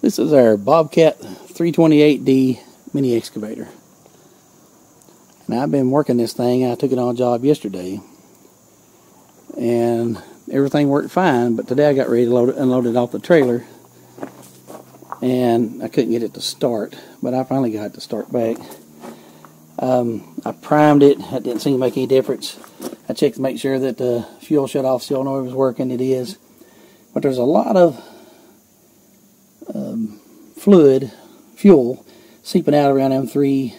This is our Bobcat 328D mini excavator. And I've been working this thing. I took it on a job yesterday. And everything worked fine, but today I got ready to unload it off the trailer. And I couldn't get it to start, but I finally got it to start back. I primed it. That didn't seem to make any difference. I checked to make sure that the fuel shut-off solenoid was working. It is. But there's a lot of fuel seeping out around them three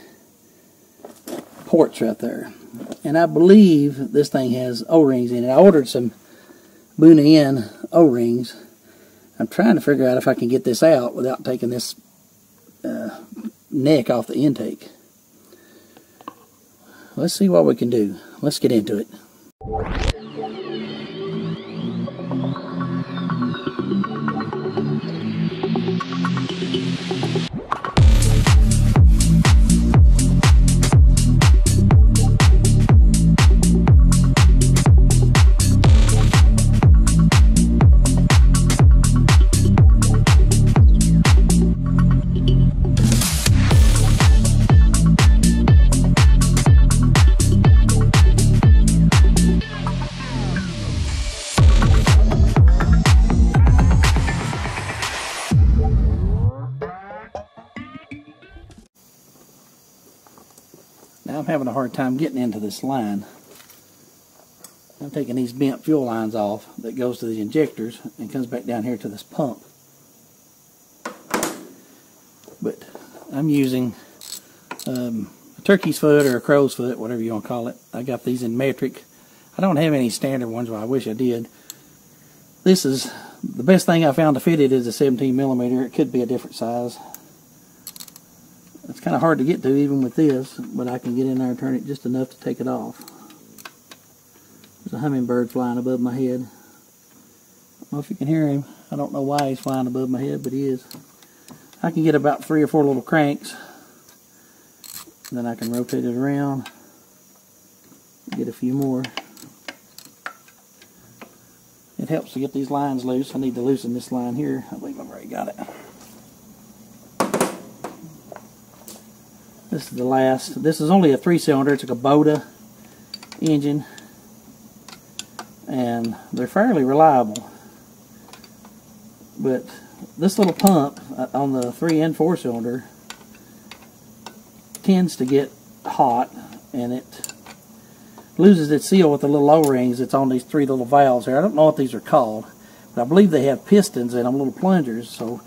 ports right there. And I believe this thing has O-rings in it. I ordered some Boone O-rings. I'm trying to figure out if I can get this out without taking this neck off the intake. Let's see what we can do. Let's get into it. Now I'm having a hard time getting into this line. I'm taking these bent fuel lines off that goes to the injectors and comes back down here to this pump. But I'm using a turkey's foot or a crow's foot, whatever you want to call it. I got these in metric. I don't have any standard ones, but I wish I did. This is the best thing I found to fit it is a 17mm. It could be a different size. It's kind of hard to get to even with this, but I can get in there and turn it just enough to take it off. There's a hummingbird flying above my head. I don't know if you can hear him. I don't know why he's flying above my head, but he is. I can get about 3 or 4 little cranks. And then I can rotate it around. Get a few more. It helps to get these lines loose. I need to loosen this line here. I believe I've already got it. This is the last. This is only a 3-cylinder. It's a Kubota engine, and they're fairly reliable. But this little pump on the 3 and 4-cylinder tends to get hot, and it loses its seal with the little O-rings that's on these 3 little valves here. I don't know what these are called, but I believe they have pistons in them, little plungers. So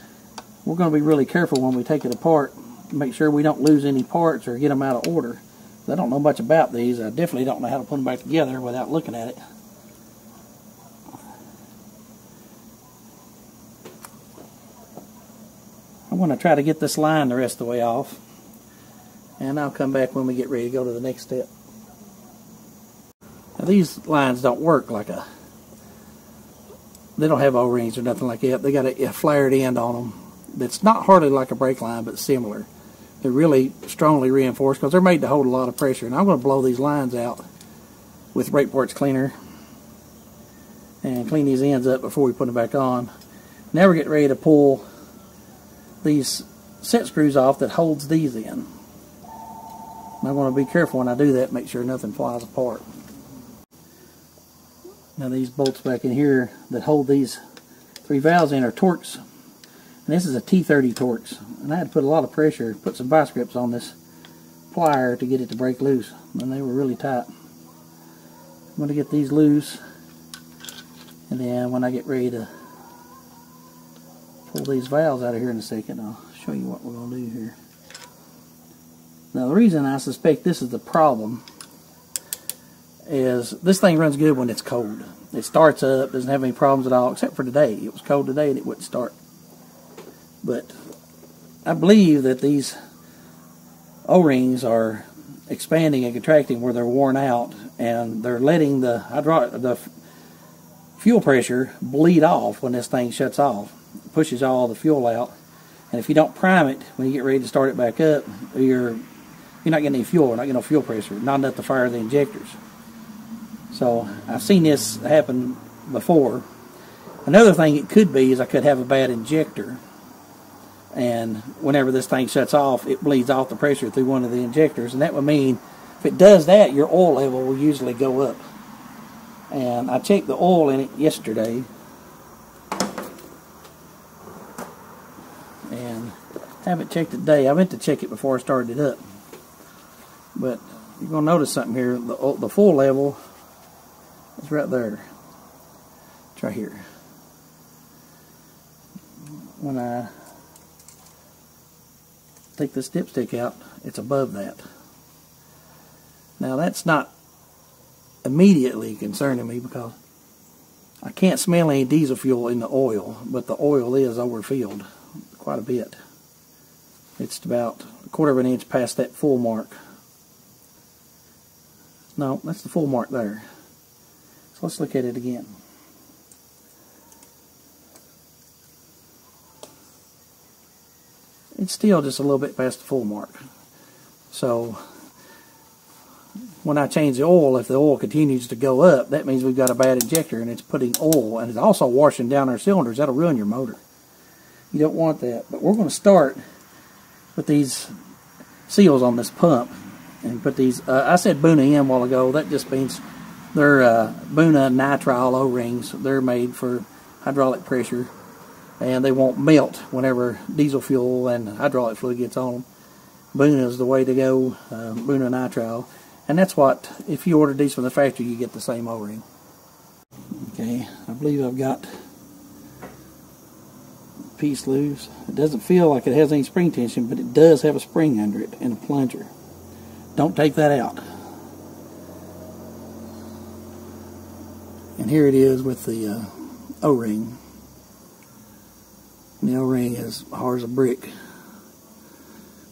we're going to be really careful when we take it apart. Make sure we don't lose any parts or get them out of order. I don't know much about these. I definitely don't know how to put them back together without looking at it. I'm going to try to get this line the rest of the way off, and I'll come back when we get ready to go to the next step. Now these lines don't work like they don't have O-rings or nothing like that. They got a flared end on them. It's not hardly like a brake line, but similar. They're really strongly reinforced because they're made to hold a lot of pressure. And I'm going to blow these lines out with brake parts cleaner and clean these ends up before we put them back on. Now we're getting ready to pull these set screws off that holds these in. And I'm going to be careful when I do that, make sure nothing flies apart. Now these bolts back in here that hold these 3 valves in are Torx. And this is a T30 Torx, and I had to put a lot of pressure, put some vice grips on this plier to get it to break loose, and they were really tight. I'm going to get these loose, and then when I get ready to pull these valves out of here in a second, I'll show you what we're going to do here. Now the reason I suspect this is the problem is this thing runs good when it's cold. It starts up, doesn't have any problems at all, except for today. It was cold today and it wouldn't start. But I believe that these O-rings are expanding and contracting where they're worn out, and they're letting the fuel pressure bleed off when this thing shuts off. It pushes all the fuel out, and if you don't prime it when you get ready to start it back up, you're not getting any fuel, not getting no fuel pressure, not enough to fire the injectors. So I've seen this happen before. Another thing it could be is I could have a bad injector. and whenever this thing shuts off, it bleeds off the pressure through one of the injectors, and that would mean if it does that, your oil level will usually go up. And I checked the oil in it yesterday, and haven't checked it today. I meant to check it before I started it up, but you're going to notice something here. The full level is right there. It's right here. When I take the dipstick out, it's above that. Now that's not immediately concerning me because I can't smell any diesel fuel in the oil, but the oil is overfilled quite a bit. It's about 1/4 of an inch past that full mark. No, that's the full mark there. So let's look at it again. It's still just a little bit past the full mark. So when I change the oil, if the oil continues to go up, that means we've got a bad injector and it's putting oil, and it's also washing down our cylinders. That'll ruin your motor. You don't want that. But we're going to start with these seals on this pump and put these, I said Buna in a while ago. That just means they're Buna nitrile O-rings. They're made for hydraulic pressure, and they won't melt whenever diesel fuel and hydraulic fluid gets on them. Buna is the way to go, Buna nitrile. And that's what, if you order these from the factory, you get the same O-ring. Okay, I believe I've got piece loose. It doesn't feel like it has any spring tension, but it does have a spring under it and a plunger. Don't take that out. And here it is with the O-ring. The O-ring is hard as a brick.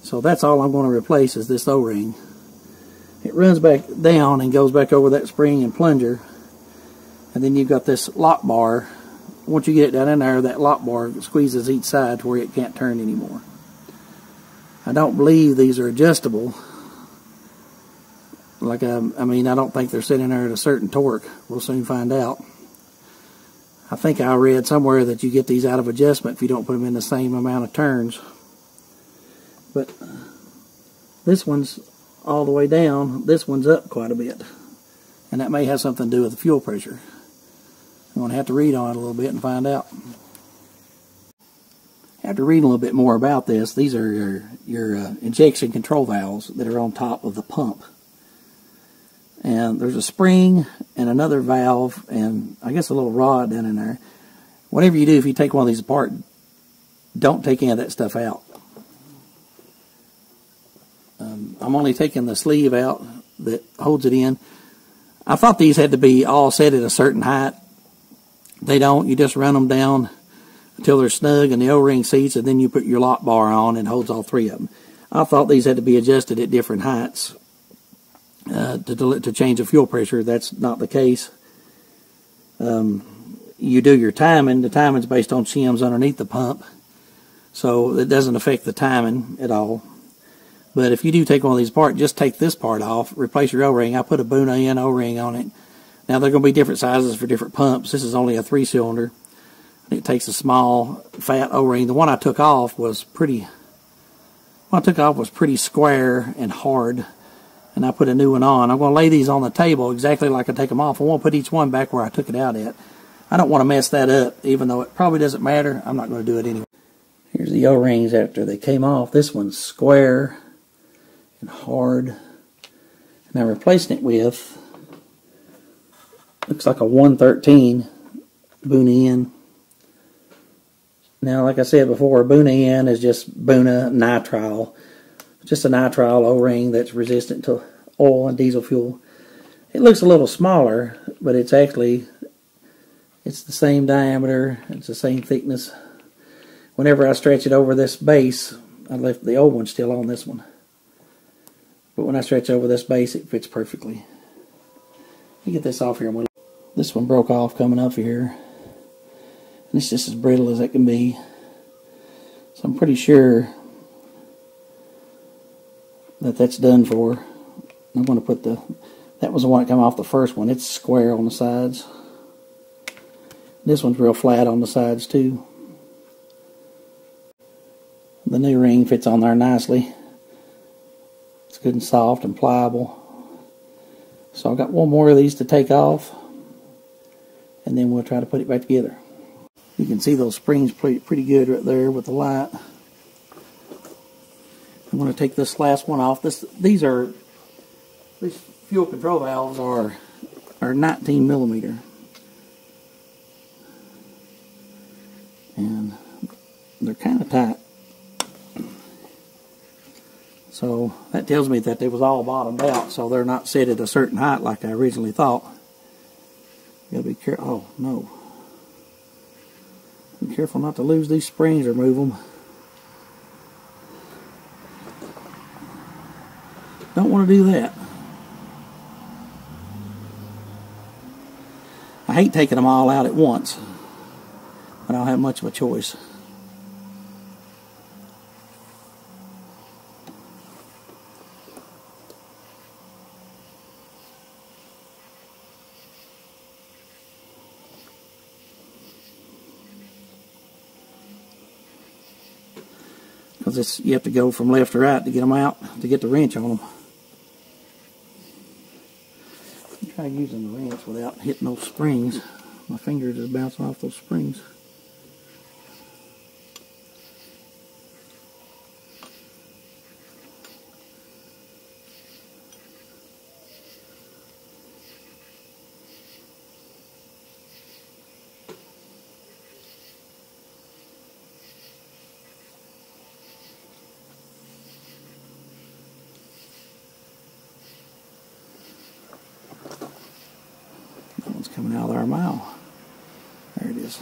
So that's all I'm going to replace is this O-ring. It runs back down and goes back over that spring and plunger. And then you've got this lock bar. Once you get it down in there, that lock bar squeezes each side to where it can't turn anymore. I don't believe these are adjustable. Like I mean, I don't think they're sitting there at a certain torque. We'll soon find out. I think I read somewhere that you get these out of adjustment if you don't put them in the same amount of turns. But this one's all the way down. This one's up quite a bit. And that may have something to do with the fuel pressure. I'm going to have to read on it a little bit and find out. After reading a little bit more about this, these are your injection control valves that are on top of the pump. And there's a spring and another valve and I guess a little rod down in there. Whatever you do, if you take one of these apart, don't take any of that stuff out. I'm only taking the sleeve out that holds it in. I thought these had to be all set at a certain height. They don't. You just run them down until they're snug in the O-ring seats, and then you put your lock bar on and it holds all three of them. I thought these had to be adjusted at different heights to change the fuel pressure. That's not the case. You do your timing. The timing's based on shims underneath the pump, so it doesn't affect the timing at all. But if you do take one of these apart, just take this part off, replace your O-ring. I put a Buna in O-ring on it. Now, they're going to be different sizes for different pumps. This is only a 3-cylinder. It takes a small, fat O-ring. The one I took off was pretty square and hard, and I put a new one on. I'm going to lay these on the table exactly like I take them off. I won't put each one back where I took it out at. I don't want to mess that up, even though it probably doesn't matter. I'm not going to do it anyway. Here's the O-rings after they came off. This one's square and hard. And I'm replacing it with, looks like a 113 Buna in. Now, like I said before, Buna in is just Buna nitrile. Just a nitrile O-ring that's resistant to oil and diesel fuel. It looks a little smaller, but it's actually, it's the same diameter, it's the same thickness. Whenever I stretch it over this base, I left the old one still on this one. But when I stretch over this base, it fits perfectly. Let me get this off here. This one broke off coming up here. And it's just as brittle as it can be. So I'm pretty sure that that's done for. I'm going to put that was the one that came off the first one. It's square on the sides. This one's real flat on the sides too. The new ring fits on there nicely. It's good and soft and pliable. So I've got one more of these to take off, and then we'll try to put it back together. You can see those springs pretty good right there with the light. I'm going to take this last one off. These fuel control valves are 19 millimeter, and they're kind of tight. So that tells me that they was all bottomed out, so they're not set at a certain height like I originally thought. You gotta be careful. Oh no! Be careful not to lose these springs or move them. Don't want to do that. I hate taking them all out at once, but I don't have much of a choice. Because you have to go from left to right to get them out, to get the wrench on them. Try using the wrench without hitting those springs. My fingers just bouncing off those springs. Coming out of our mile. There it is.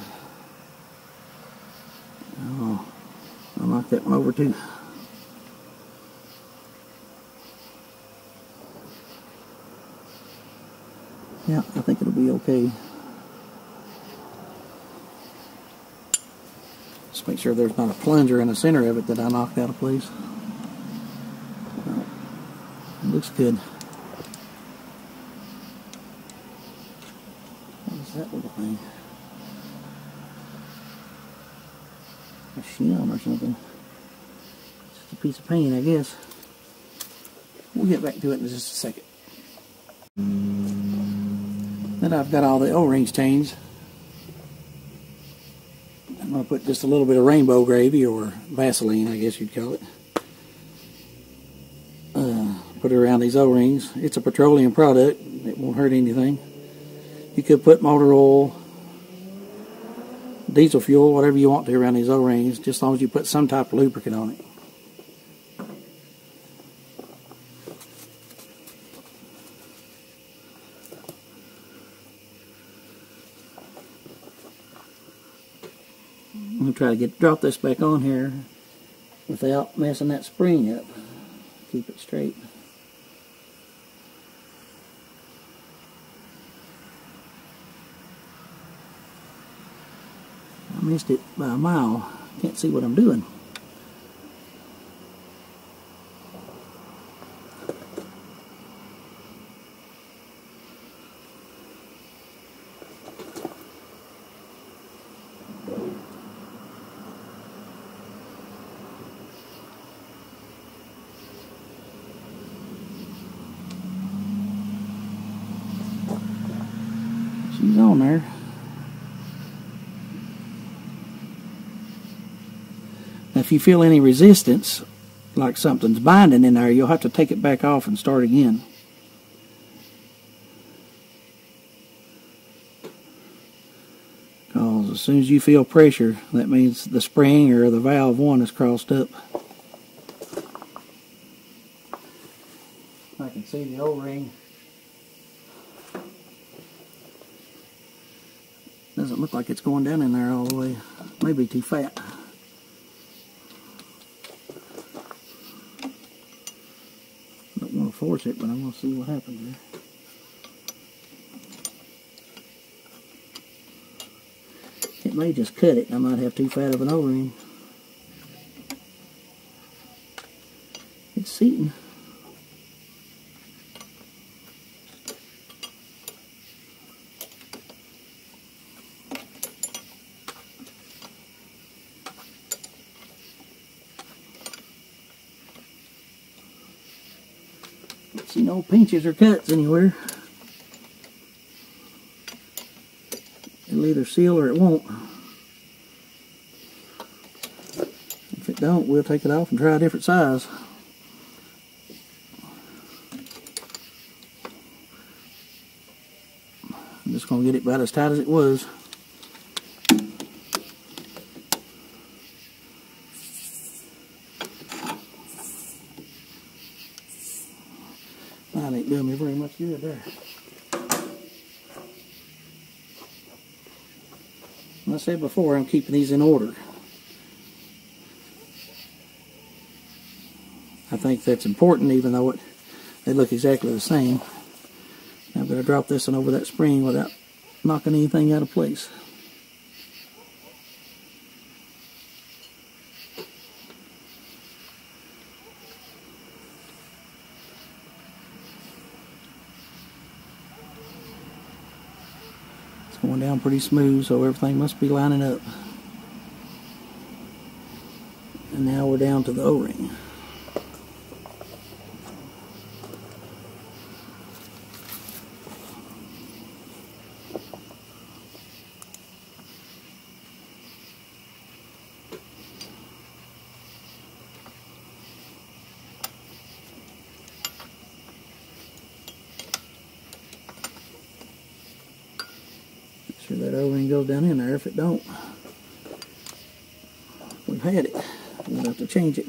Oh, I'll knock that one over too. Yeah, I think it'll be okay. Just make sure there's not a plunger in the center of it that I knocked out of place. No, it looks good. That little thing. A shim or something. Just a piece of paint, I guess. We'll get back to it in just a second. Then I've got all the O-rings changed. I'm going to put just a little bit of rainbow gravy, or Vaseline, I guess you'd call it. Put it around these O-rings. It's a petroleum product. It won't hurt anything. You could put motor oil, diesel fuel, whatever you want to around these O-rings, just as long as you put some type of lubricant on it. I'm going to try to drop this back on here without messing that spring up. Keep it straight. I missed it by a mile. Can't see what I'm doing. She's on there. If you feel any resistance, like something's binding in there, you'll have to take it back off and start again. Because as soon as you feel pressure, that means the spring or the valve 1 is crossed up. I can see the O-ring. Doesn't look like it's going down in there all the way. Maybe too fat. Don't want to force it, but I'm going to see what happens here. It may just cut it. I might have too fat of an O-ring. It's seating. See no pinches or cuts anywhere. It'll either seal or it won't. If it don't, we'll take it off and try a different size. I'm just going to get it about as tight as it was. That ain't doing me very much good there. Like I said before, I'm keeping these in order. I think that's important, even though they look exactly the same. Now I'm going to drop this one over that spring without knocking anything out of place. It's going down pretty smooth, so everything must be lining up. And now we're down to the O-ring. Make sure that O-ring goes down in there. If it don't, we've had it. We'll have to change it.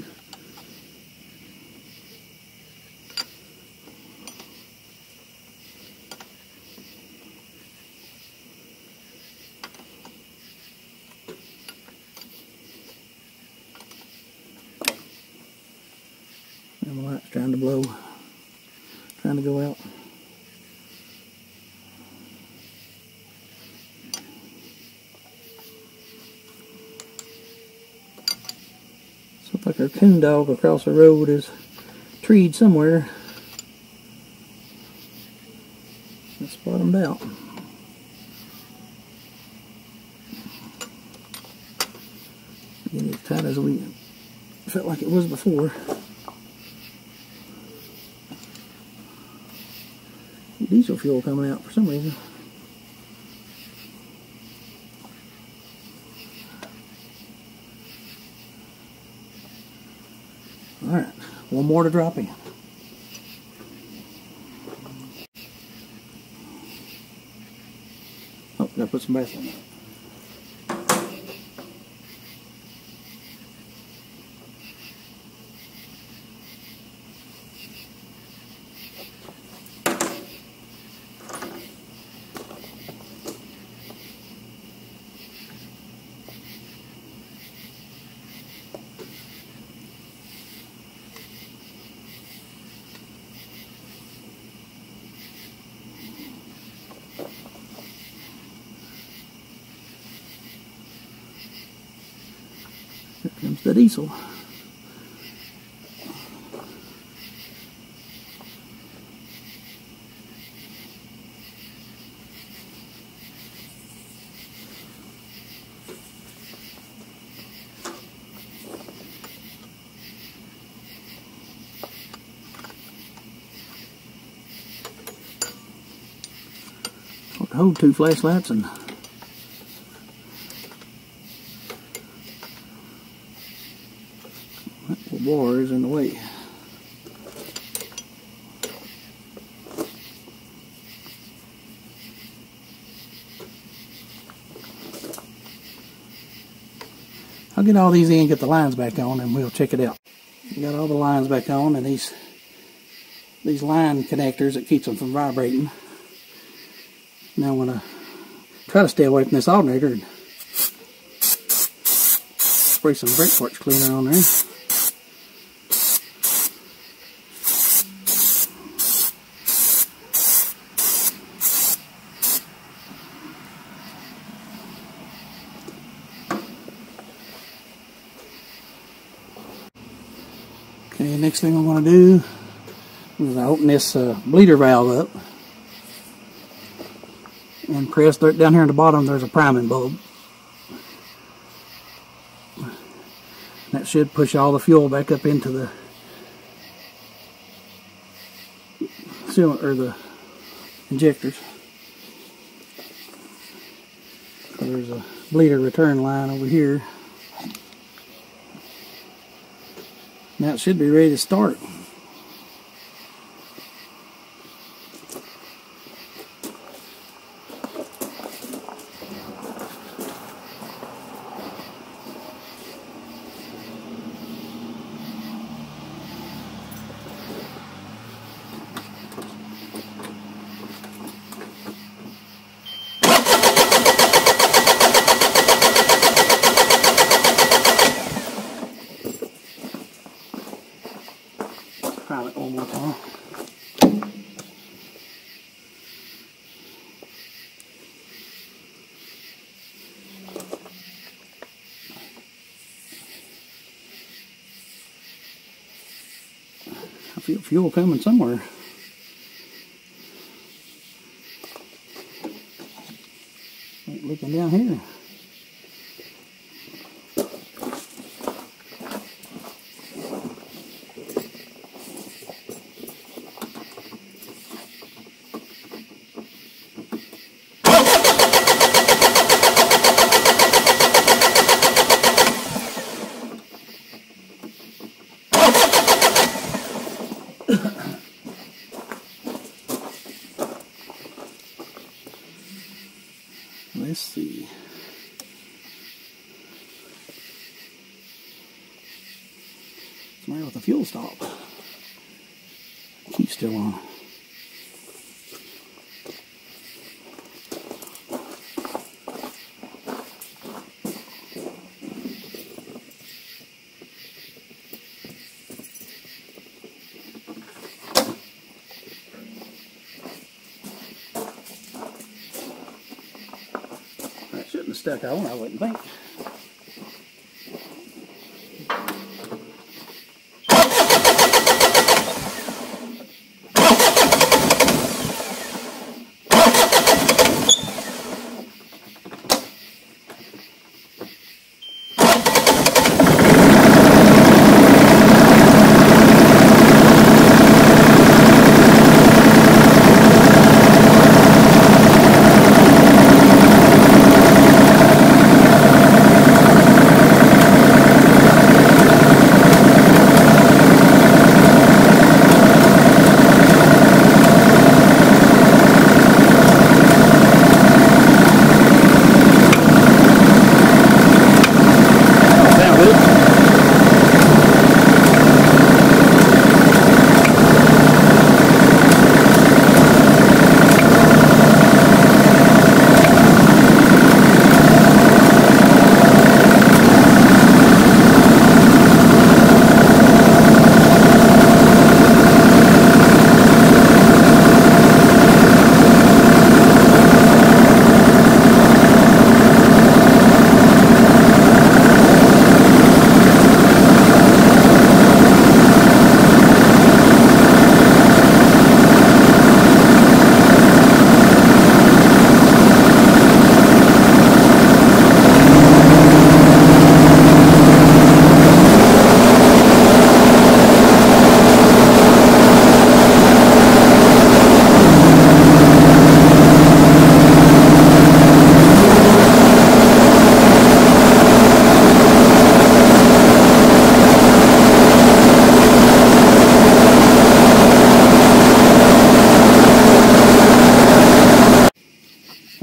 And the light's trying to blow, trying to go out. Looks like our coon dog across the road is treed somewhere. It's bottomed out. Get it as tight as we felt like it was before. Diesel fuel coming out for some reason. Alright, one more to drop in. Oh, gotta put some Vaseline in it. Here comes the diesel. Hold 2 flashlights and that bar is in the way. I'll get all these in, get the lines back on, and we'll check it out. Got all the lines back on, and these line connectors that keeps them from vibrating. Now I'm going to try to stay away from this alternator and spray some brake parts cleaner on there. Okay, next thing I'm going to do is open this bleeder valve up. And press down here on the bottom, there's a priming bulb. That should push all the fuel back up into cylinder or the injectors. So there's a bleeder return line over here. Now it should be ready to start. Try it one more time. I feel fuel coming somewhere. Ain't looking down here. Let's see. What's the matter with the fuel stop? Keep still on. Shouldn't have stuck on, I wouldn't think.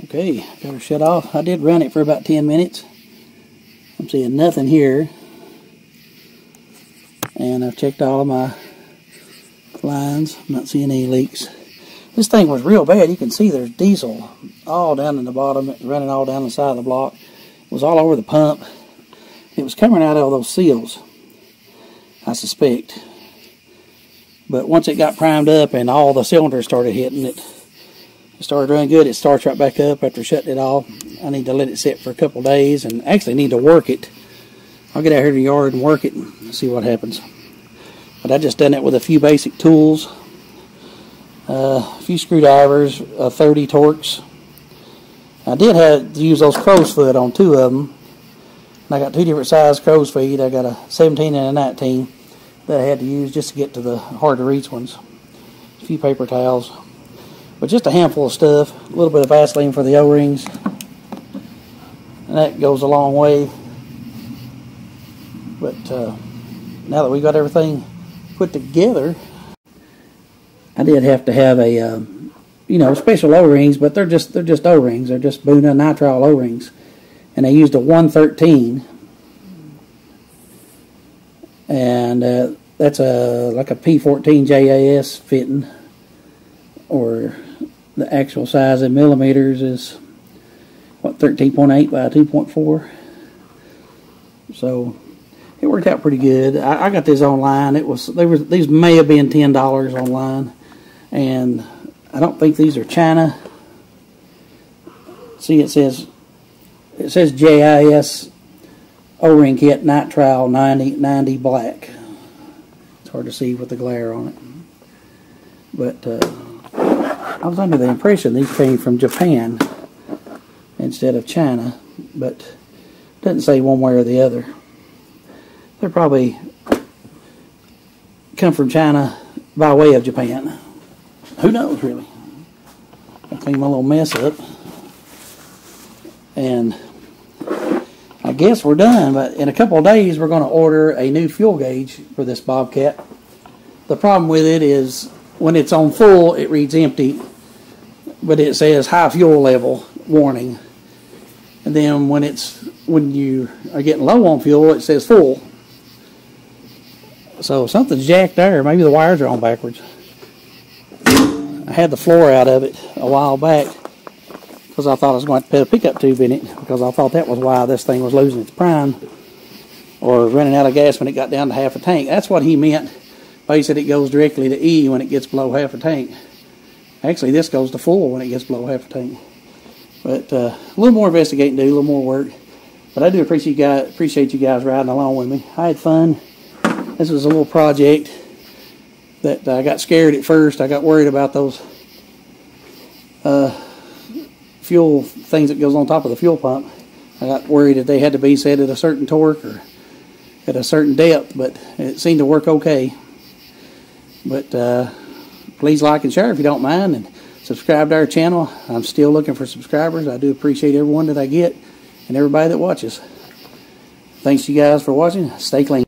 Okay, got her shut off. I did run it for about 10 minutes. I'm seeing nothing here. And I've checked all of my lines. I'm not seeing any leaks. This thing was real bad. You can see there's diesel all down in the bottom, running all down the side of the block. It was all over the pump. It was coming out of those seals, I suspect. But once it got primed up and all the cylinders started hitting it, started running good. It starts right back up after shutting it off. I need to let it sit for a couple days and actually need to work it. I'll get out here to the yard and work it and see what happens. But I just done it with a few basic tools, a few screwdrivers, 30 Torx. I did have to use those crow's foot on 2 of them. And I got 2 different size crow's feet. I got a 17 and a 19 that I had to use just to get to the hard to reach ones. a few paper towels, but just a handful of stuff. A little bit of Vaseline for the O-rings, and that goes a long way. But now that we got everything put together, I did have to have a special O-rings, but they're just O-rings. They're just Buna nitrile O-rings, and I used a 113, and that's like a P14 JAS fitting, or the actual size in millimeters is what, 13.8 by 2.4. So it worked out pretty good. I got this online. These may have been $10 online, and I don't think these are China. See, it says JIS O-ring kit nitrile 90 black. It's hard to see with the glare on it, but I was under the impression these came from Japan instead of China, but it doesn't say one way or the other. They're probably come from China by way of Japan. Who knows, really? I cleaned my little mess up, and I guess we're done. But in a couple of days, we're going to order a new fuel gauge for this Bobcat. The problem with it is when it's on full, it reads empty, but it says high fuel level warning. And then when you are getting low on fuel, it says full. So something's jacked there. Maybe the wires are on backwards. I had the floor out of it a while back because I thought I was going to put a pickup tube in it, because I thought that was why this thing was losing its prime or running out of gas when it got down to half a tank. That's what he meant. But he said it goes directly to E when it gets below half a tank. Actually, this goes to full when it gets below half a tank. But a little more investigating to do, a little more work. But I do appreciate you guys riding along with me. I had fun. This was a little project that I got scared at first. I got worried about those fuel things that goes on top of the fuel pump. I got worried that they had to be set at a certain torque or at a certain depth, but it seemed to work okay. But please like and share if you don't mind, and subscribe to our channel. I'm still looking for subscribers. I do appreciate everyone that I get and everybody that watches. Thanks you guys for watching. Stay clean.